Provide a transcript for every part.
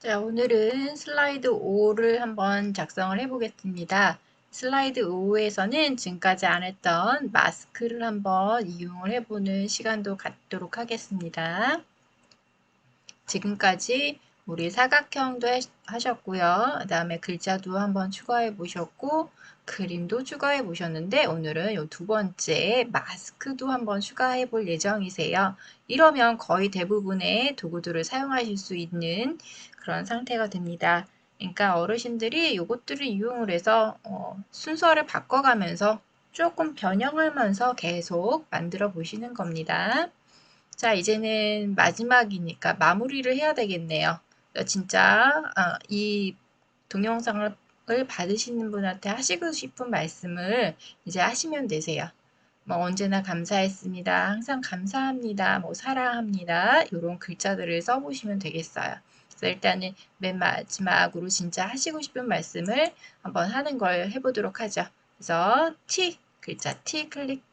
자, 오늘은 슬라이드 5를 한번 작성을 해보겠습니다. 슬라이드 5에서는 지금까지 안 했던 마스크를 한번 이용을 해보는 시간도 갖도록 하겠습니다. 지금까지 우리 사각형도 하셨고요. 그 다음에 글자도 한번 추가해 보셨고, 그림도 추가해 보셨는데, 오늘은 이 두 번째 마스크도 한번 추가해 볼 예정이세요. 이러면 거의 대부분의 도구들을 사용하실 수 있는 그런 상태가 됩니다. 그러니까 어르신들이 이것들을 이용을 해서 순서를 바꿔가면서 조금 변형하면서 계속 만들어 보시는 겁니다. 자, 이제는 마지막이니까 마무리를 해야 되겠네요. 진짜 이 동영상을 받으시는 분한테 하시고 싶은 말씀을 이제 하시면 되세요. 뭐 언제나 감사했습니다. 항상 감사합니다. 뭐 사랑합니다. 이런 글자들을 써보시면 되겠어요. 그래서 일단은 맨 마지막으로 진짜 하시고 싶은 말씀을 한번 하는 걸 해보도록 하죠. 그래서 T 글자 T 클릭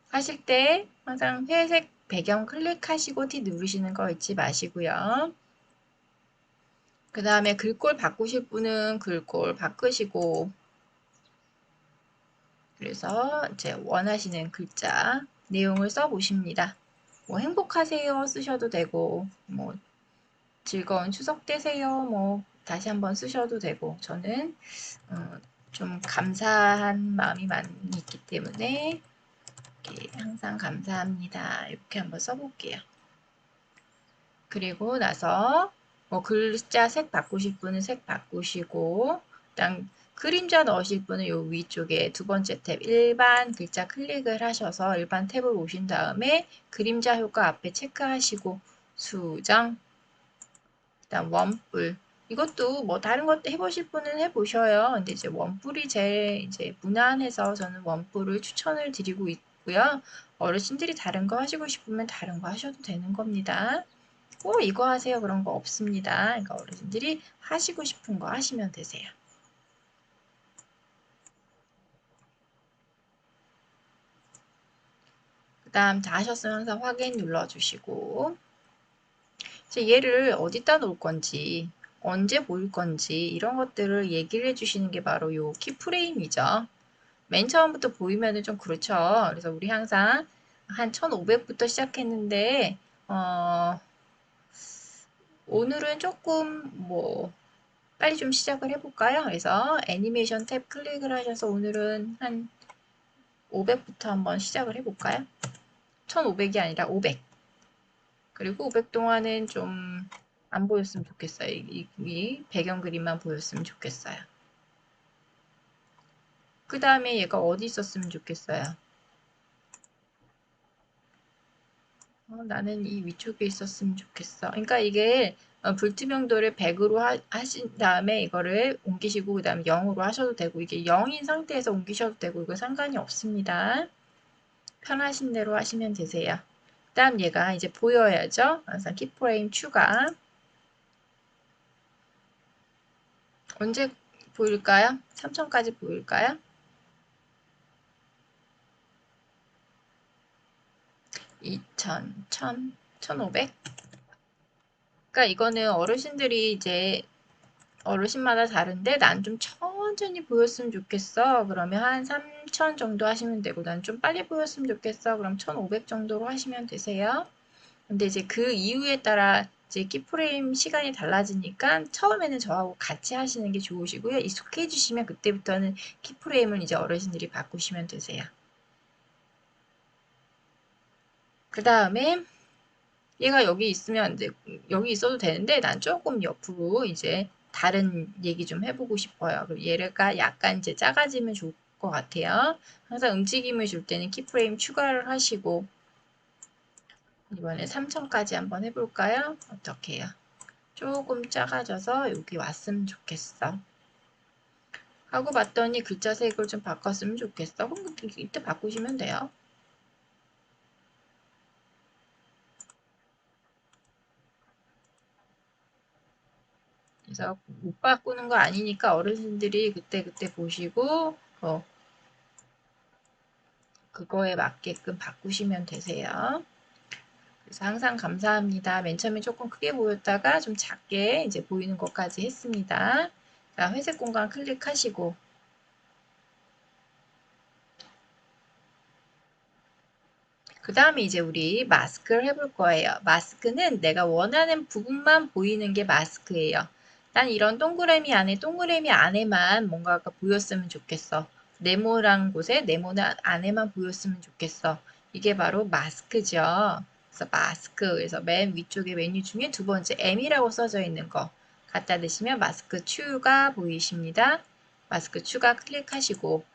하실 때 항상 회색 배경 클릭하시고 T 누르시는 거 잊지 마시고요. 그 다음에 글꼴 바꾸실 분은 글꼴 바꾸시고, 그래서 이제 원하시는 글자 내용을 써보십니다. 뭐 행복하세요 쓰셔도 되고, 뭐 즐거운 추석 되세요 뭐 다시 한번 쓰셔도 되고, 저는 좀 감사한 마음이 많이 있기 때문에 이렇게 항상 감사합니다 이렇게 한번 써볼게요. 그리고 나서 뭐 글자 색 바꾸실 분은 색 바꾸시고, 일단 그림자 넣으실 분은 요 위쪽에 두 번째 탭 일반 글자 클릭을 하셔서 일반 탭을 오신 다음에 그림자 효과 앞에 체크하시고 수정, 일단 원뿔, 이것도 뭐 다른 것도 해보실 분은 해보셔요. 근데 이제 원뿔이 제일 이제 무난해서 저는 원뿔을 추천을 드리고 있고요. 어르신들이 다른 거 하시고 싶으면 다른 거 하셔도 되는 겁니다. 꼭 이거 하세요 그런 거 없습니다. 그러니까 어르신들이 하시고 싶은 거 하시면 되세요. 그 다음 다 하셨으면 항상 확인 눌러주시고, 이제 얘를 어디다 놓을 건지, 언제 보일 건지 이런 것들을 얘기를 해주시는 게 바로 요 키프레임이죠. 맨 처음부터 보이면은 좀 그렇죠. 그래서 우리 항상 한 1500부터 시작했는데 오늘은 조금 뭐 빨리 좀 시작을 해볼까요? 그래서 애니메이션 탭 클릭을 하셔서 오늘은 한 500부터 한번 시작을 해볼까요? 1500이 아니라 500. 그리고 500 동안은 좀 안 보였으면 좋겠어요. 이 배경 그림만 보였으면 좋겠어요. 그 다음에 얘가 어디 있었으면 좋겠어요. 나는 이 위쪽에 있었으면 좋겠어. 그러니까 이게 불투명도를 100으로 하신 다음에 이거를 옮기시고 그 다음에 0으로 하셔도 되고, 이게 0인 상태에서 옮기셔도 되고, 이거 상관이 없습니다. 편하신 대로 하시면 되세요. 그 다음 얘가 이제 보여야죠. 항상 키프레임 추가. 언제 보일까요? 3000까지 보일까요? 2000, 1000, 1500? 그러니까 이거는 어르신들이 이제 어르신마다 다른데 난 좀 천천히 보였으면 좋겠어. 그러면 한 3000 정도 하시면 되고, 난 좀 빨리 보였으면 좋겠어. 그럼 1500 정도로 하시면 되세요. 근데 이제 그 이유에 따라 이제 키프레임 시간이 달라지니까 처음에는 저하고 같이 하시는 게 좋으시고요. 익숙해지시면 그때부터는 키프레임을 이제 어르신들이 바꾸시면 되세요. 그 다음에 얘가 여기 있으면 이제 여기 있어도 되는데 난 조금 옆으로 이제 다른 얘기 좀 해보고 싶어요. 그리고 얘가 약간 이제 작아지면 좋을 것 같아요. 항상 움직임을 줄 때는 키프레임 추가를 하시고, 이번에 3000까지 한번 해볼까요? 어떻게 해요? 조금 작아져서 여기 왔으면 좋겠어. 하고 봤더니 글자 색을 좀 바꿨으면 좋겠어. 그럼 이때 바꾸시면 돼요. 그래서 못 바꾸는 거 아니니까 어르신들이 그때그때 보시고 그거에 맞게끔 바꾸시면 되세요. 그래서 항상 감사합니다. 맨 처음에 조금 크게 보였다가 좀 작게 이제 보이는 것까지 했습니다. 자, 회색 공간 클릭하시고 그 다음에 이제 우리 마스크를 해볼 거예요. 마스크는 내가 원하는 부분만 보이는 게 마스크예요. 난 이런 동그라미 안에만 뭔가가 보였으면 좋겠어. 네모란 곳에 네모난 안에만 보였으면 좋겠어. 이게 바로 마스크죠. 그래서 마스크, 그래서 맨 위쪽에 메뉴 중에 두 번째 M이라고 써져 있는 거 갖다 대시면 마스크 추가 보이십니다. 마스크 추가 클릭하시고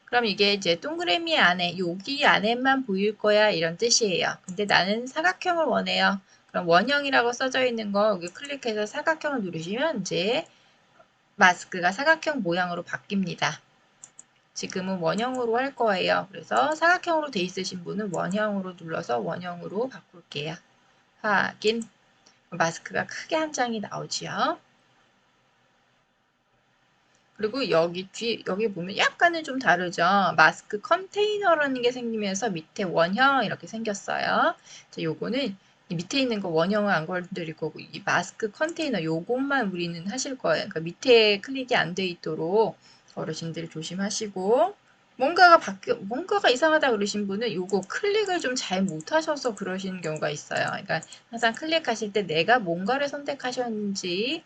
그럼 이게 이제 동그라미 안에 여기 안에만 보일 거야 이런 뜻이에요. 근데 나는 사각형을 원해요. 그럼 원형이라고 써져 있는 거 여기 클릭해서 사각형을 누르시면 이제 마스크가 사각형 모양으로 바뀝니다. 지금은 원형으로 할 거예요. 그래서 사각형으로 돼 있으신 분은 원형으로 눌러서 원형으로 바꿀게요. 확인. 마스크가 크게 한 장이 나오지요. 그리고 여기 보면 약간은 좀 다르죠. 마스크 컨테이너라는 게 생기면서 밑에 원형 이렇게 생겼어요. 자, 요거는 이 밑에 있는 거 원형을 안 건드릴 거고, 이 마스크 컨테이너 요것만 우리는 하실 거예요. 그러니까 밑에 클릭이 안 돼 있도록 어르신들 조심하시고, 뭔가가 이상하다 그러신 분은 요거 클릭을 좀 잘 못하셔서 그러시는 경우가 있어요. 그러니까 항상 클릭하실 때 내가 뭔가를 선택하셨는지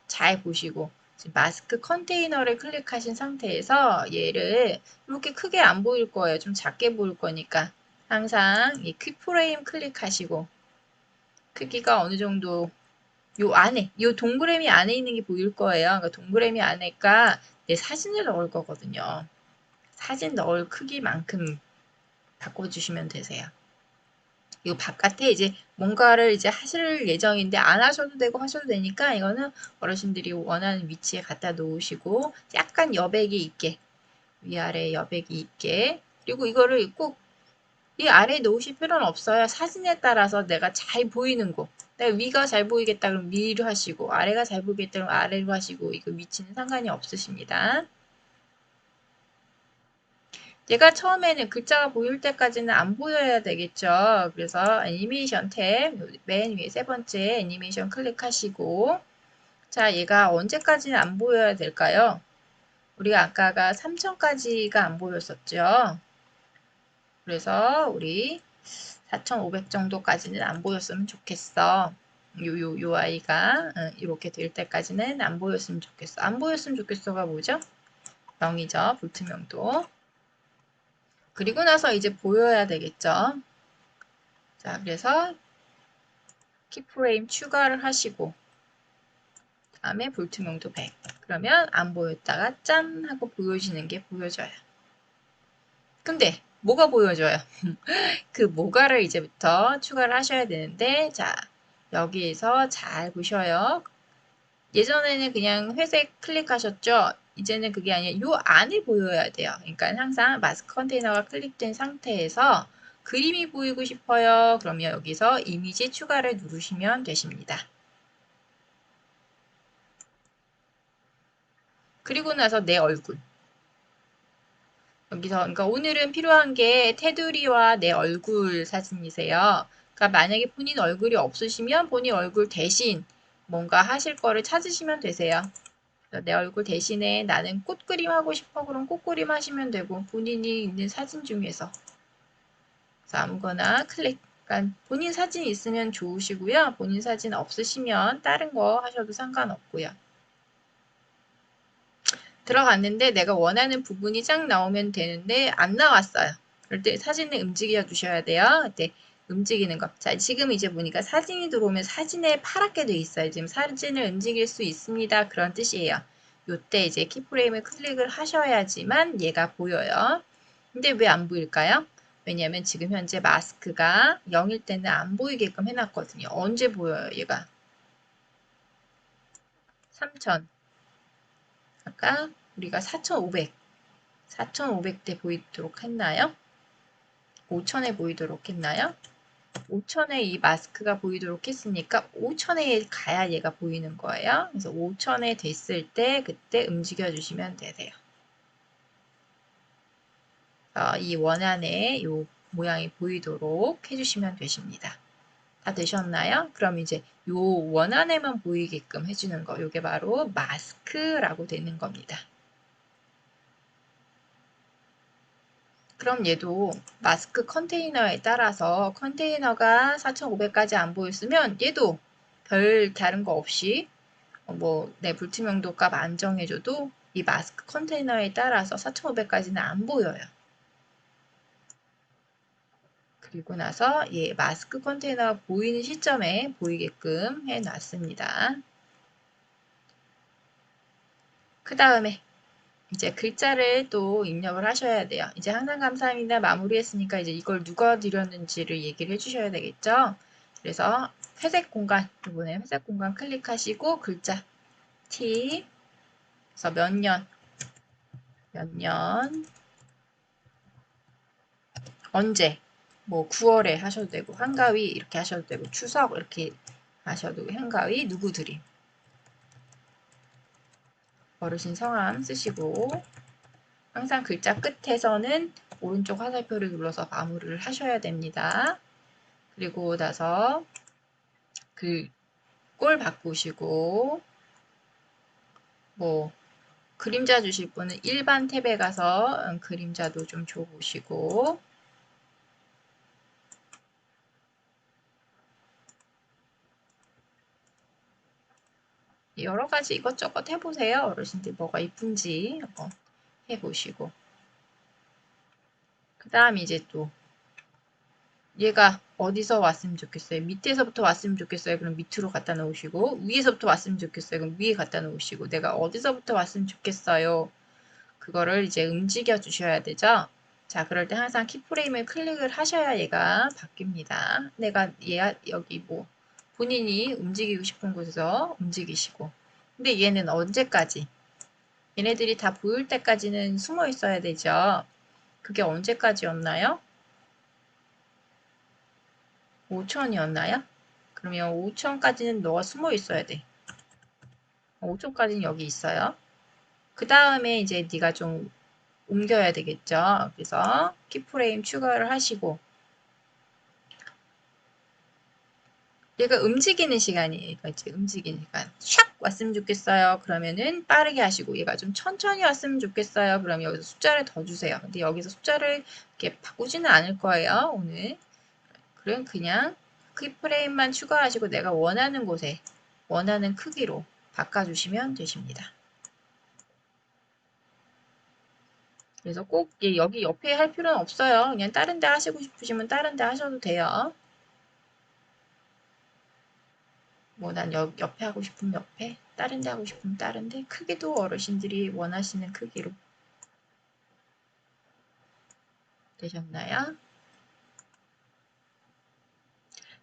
잘 보시고, 마스크 컨테이너를 클릭하신 상태에서 얘를 이렇게 크게 안 보일 거예요. 좀 작게 보일 거니까 항상 이 퀵프레임 클릭하시고 크기가 어느 정도 요 동그라미 안에 있는 게 보일 거예요. 그러니까 동그라미 안에가 내 사진을 넣을 거거든요. 사진 넣을 크기만큼 바꿔주시면 되세요. 이 바깥에 이제 뭔가를 이제 하실 예정인데 안 하셔도 되고 하셔도 되니까 이거는 어르신들이 원하는 위치에 갖다 놓으시고 약간 여백이 있게 위아래 여백이 있게 그리고 이거를 꼭 이 아래에 놓으실 필요는 없어요. 사진에 따라서 내가 잘 보이는 곳 내가 위가 잘 보이겠다 그러면 위로 하시고 아래가 잘 보이겠다 그러면 아래로 하시고 이거 위치는 상관이 없으십니다. 얘가 처음에는 글자가 보일 때까지는 안 보여야 되겠죠. 그래서 애니메이션 탭 맨 위에 세 번째 애니메이션 클릭하시고 자 얘가 언제까지는 안 보여야 될까요? 우리가 아까가 3,000까지가 안 보였었죠. 그래서 우리 4,500 정도까지는 안 보였으면 좋겠어. 요 아이가 이렇게 될 때까지는 안 보였으면 좋겠어. 안 보였으면 좋겠어가 뭐죠? 0이죠. 불투명도. 그리고 나서 이제 보여야 되겠죠. 자, 그래서 키프레임 추가를 하시고 다음에 불투명도 100. 그러면 안 보였다가 짠 하고 보여지는 게 보여져요. 근데 뭐가 보여져요? 그 뭐가를 이제부터 추가를 하셔야 되는데 자, 여기에서 잘 보셔요. 예전에는 그냥 회색 클릭하셨죠? 이제는 그게 아니라 요 안에 보여야 돼요. 그러니까 항상 마스크 컨테이너가 클릭된 상태에서 그림이 보이고 싶어요. 그러면 여기서 이미지 추가를 누르시면 되십니다. 그리고 나서 내 얼굴. 여기서 그러니까 오늘은 필요한 게 테두리와 내 얼굴 사진이세요. 그러니까 만약에 본인 얼굴이 없으시면 본인 얼굴 대신 뭔가 하실 거를 찾으시면 되세요. 내 얼굴 대신에 나는 꽃그림 하고 싶어 그럼 꽃그림 하시면 되고 본인이 있는 사진 중에서 그래서 아무거나 클릭 그러니까 본인 사진 있으면 좋으시고요. 본인 사진 없으시면 다른 거 하셔도 상관없고요. 들어갔는데 내가 원하는 부분이 쫙 나오면 되는데 안 나왔어요. 그럴 때 사진을 움직여 주셔야 돼요. 그때 움직이는 거. 자, 지금 이제 보니까 사진이 들어오면 사진에 파랗게 돼 있어요. 지금 사진을 움직일 수 있습니다. 그런 뜻이에요. 요때 이제 키프레임을 클릭을 하셔야지만 얘가 보여요. 근데 왜 안 보일까요? 왜냐면 지금 현재 마스크가 0일 때는 안 보이게끔 해놨거든요. 언제 보여요, 얘가? 3000. 아까 우리가 4500. 4,500대 보이도록 했나요? 5,000에 보이도록 했나요? 5,000에 이 마스크가 보이도록 했으니까 5,000에 가야 얘가 보이는 거예요. 그래서 5,000에 됐을 때 그때 움직여 주시면 되세요. 이 원안에 이 모양이 보이도록 해주시면 되십니다. 다 되셨나요? 그럼 이제 요 원안에만 보이게끔 해주는 거, 요게 바로 마스크라고 되는 겁니다. 그럼 얘도 마스크 컨테이너에 따라서 컨테이너가 4,500까지 안 보였으면 얘도 별 다른 거 없이 내 불투명도 값 안 정해줘도 이 마스크 컨테이너에 따라서 4,500까지는 안 보여요. 그리고 나서 얘 마스크 컨테이너가 보이는 시점에 보이게끔 해놨습니다. 그 다음에 이제 글자를 또 입력을 하셔야 돼요. 이제 항상 감사합니다 마무리했으니까 이제 이걸 누가 드렸는지를 얘기를 해주셔야 되겠죠. 그래서 회색 공간, 이번에 회색 공간 클릭하시고 글자 T, 그래서 몇 년, 언제, 9월에 하셔도 되고 한가위 이렇게 하셔도 되고 추석 이렇게 하셔도 한가위 누구 드림. 어르신 성함 쓰시고 항상 글자 끝에서는 오른쪽 화살표를 눌러서 마무리를 하셔야 됩니다. 그리고 나서 꼴 바꾸시고 그림자 주실 분은 일반 탭에 가서 그림자도 좀 줘보시고 여러 가지 이것저것 해보세요. 어르신들 뭐가 이쁜지 한번 해보시고 그 다음 이제 또 얘가 어디서 왔으면 좋겠어요. 밑에서부터 왔으면 좋겠어요. 그럼 밑으로 갖다 놓으시고 위에서부터 왔으면 좋겠어요. 그럼 위에 갖다 놓으시고 내가 어디서부터 왔으면 좋겠어요. 그거를 이제 움직여 주셔야 되죠. 자, 그럴 때 항상 키프레임을 클릭을 하셔야 얘가 바뀝니다. 내가 여기 본인이 움직이고 싶은 곳에서 움직이시고 근데 얘는 언제까지? 얘네들이 다 보일 때까지는 숨어 있어야 되죠. 그게 언제까지였나요? 5천이었나요? 그러면 5천까지는 너가 숨어 있어야 돼. 5천까지는 여기 있어요. 그 다음에 이제 네가 좀 옮겨야 되겠죠. 그래서 키프레임 추가를 하시고 얘가 움직이는 시간이에요. 얘가 이제 움직이는 시간. 샥 왔으면 좋겠어요. 그러면은 빠르게 하시고 얘가 좀 천천히 왔으면 좋겠어요. 그럼 여기서 숫자를 더 주세요. 근데 여기서 숫자를 이렇게 바꾸지는 않을 거예요. 오늘. 그럼 그냥 키프레임만 추가하시고 내가 원하는 곳에 원하는 크기로 바꿔주시면 되십니다. 그래서 꼭 여기 옆에 할 필요는 없어요. 그냥 다른 데 하시고 싶으시면 다른 데 하셔도 돼요. 난 옆에 하고 싶으면 옆에, 다른 데 하고 싶으면 다른 데, 크기도 어르신들이 원하시는 크기로 되셨나요?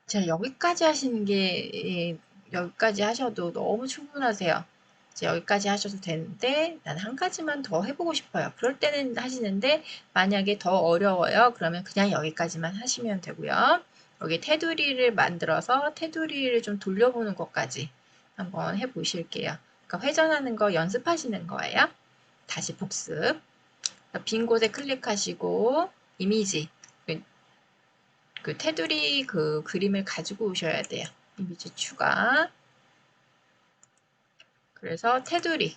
자, 여기까지 하시는 게, 여기까지 하셔도 너무 충분하세요. 이제 여기까지 하셔도 되는데, 난 한 가지만 더 해보고 싶어요. 그럴 때는 하시는데, 만약에 더 어려워요. 그러면 그냥 여기까지만 하시면 되고요. 여기 테두리를 만들어서 테두리를 좀 돌려보는 것까지 한번 해보실게요. 그러니까 회전하는 거 연습하시는 거예요. 다시 복습. 빈 곳에 클릭하시고, 이미지. 그 테두리 그 그림을 가지고 오셔야 돼요. 이미지 추가. 그래서 테두리.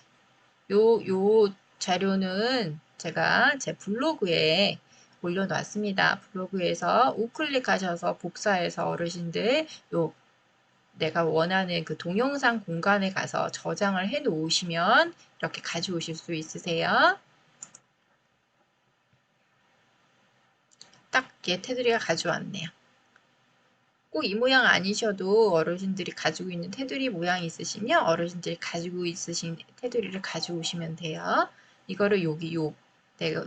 요 자료는 제가 제 블로그에 올려놨습니다. 블로그에서 우클릭하셔서 복사해서 어르신들 내가 원하는 그 동영상 공간에 가서 저장을 해 놓으시면 이렇게 가져오실 수 있으세요. 딱 테두리가 가져왔네요. 꼭 이 모양 아니셔도 어르신들이 가지고 있는 테두리 모양이 있으시면 어르신들이 가지고 있으신 테두리를 가져오시면 돼요. 이거를 여기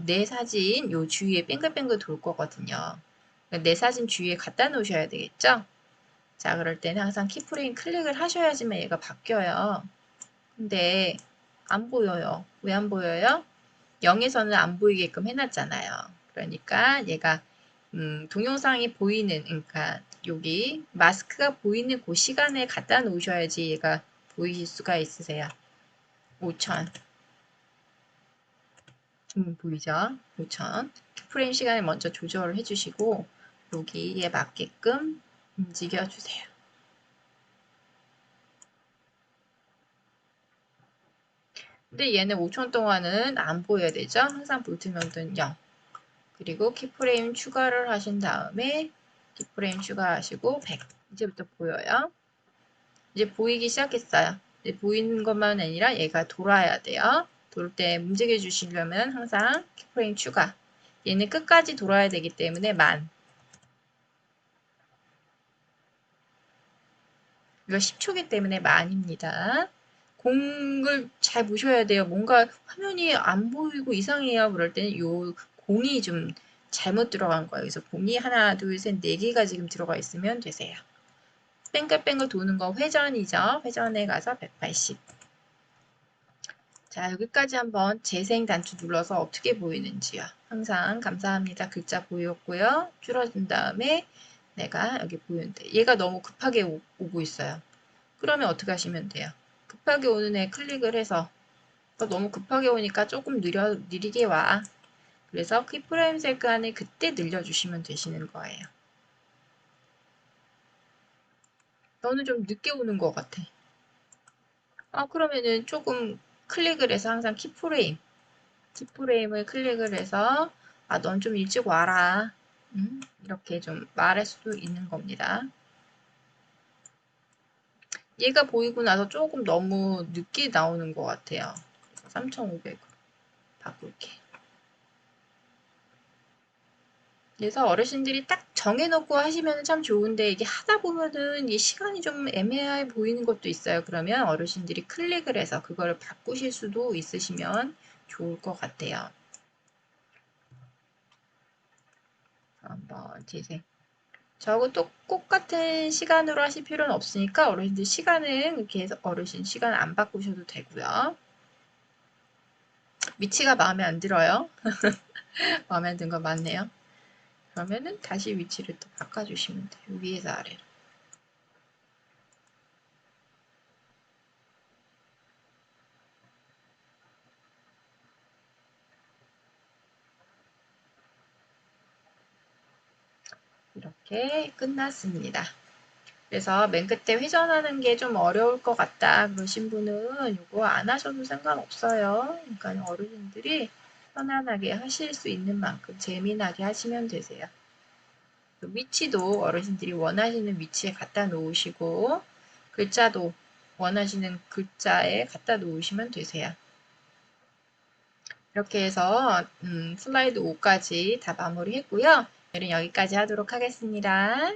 내 사진 주위에 뱅글뱅글 돌 거거든요. 내 사진 주위에 갖다 놓으셔야 되겠죠? 자, 그럴 때는 항상 키프레임 클릭을 하셔야지만 얘가 바뀌어요. 근데 안 보여요. 왜 안 보여요? 0에서는 안 보이게끔 해놨잖아요. 그러니까 얘가 동영상이 보이는 그러니까 여기 마스크가 보이는 그 시간에 갖다 놓으셔야지 얘가 보이실 수가 있으세요. 5천 보이죠? 5천 프레임 시간을 먼저 조절을 해주시고 여기에 맞게끔 움직여주세요. 근데 얘는 5초 동안은 안 보여야 되죠? 항상 볼트면은 0. 그리고 키프레임 추가를 하신 다음에 키프레임 추가하시고 100. 이제부터 보여요. 이제 보이기 시작했어요. 이제 보이는 것만 아니라 얘가 돌아야 돼요. 돌 때 움직여 주시려면 항상 키프레임 추가. 얘는 끝까지 돌아야 되기 때문에 만. 이거 10초기 때문에 만입니다. 공을 잘 보셔야 돼요. 뭔가 화면이 안 보이고 이상해요. 그럴 때는 요 공이 좀 잘못 들어간 거예요. 그래서 공이 하나, 둘, 셋, 네 개가 지금 들어가 있으면 되세요. 뺑글뺑글 도는 거 회전이죠. 회전에 가서 180. 자, 여기까지 한번 재생 단추 눌러서 어떻게 보이는지요. 항상 감사합니다. 글자 보였고요. 줄어든 다음에 내가 여기 보이는데 얘가 너무 급하게 오고 있어요. 그러면 어떻게 하시면 돼요? 급하게 오는 애 클릭을 해서 너무 급하게 오니까 조금 느리게 와. 그래서 키프레임 세간을 그때 늘려주시면 되시는 거예요. 너는 좀 늦게 오는 것 같아. 그러면은 조금 클릭을 해서 항상 키프레임을 클릭을 해서 넌 좀 일찍 와라. 이렇게 좀 말할 수도 있는 겁니다. 얘가 보이고 나서 조금 너무 늦게 나오는 것 같아요. 3,500으로 바꿀게. 그래서 어르신들이 딱 정해놓고 하시면 참 좋은데 이게 하다 보면은 이 시간이 좀 애매해 보이는 것도 있어요. 그러면 어르신들이 클릭을 해서 그거를 바꾸실 수도 있으시면 좋을 것 같아요. 한번 재생. 저하고 또 똑같은 시간으로 하실 필요는 없으니까 어르신들 시간은 이렇게 해서 어르신 시간 안 바꾸셔도 되고요. 위치가 마음에 안 들어요. 마음에 안 든 거 맞네요. 그러면은 다시 위치를 또 바꿔주시면 돼요. 위에서 아래로. 이렇게 끝났습니다. 그래서 맨 끝에 회전하는 게 좀 어려울 것 같다 그러신 분은 이거 안 하셔도 상관없어요. 그러니까 어르신들이 편안하게 하실 수 있는 만큼 재미나게 하시면 되세요. 위치도 어르신들이 원하시는 위치에 갖다 놓으시고 글자도 원하시는 글자에 갖다 놓으시면 되세요. 이렇게 해서 슬라이드 5까지 다 마무리했고요. 오늘은 여기까지 하도록 하겠습니다.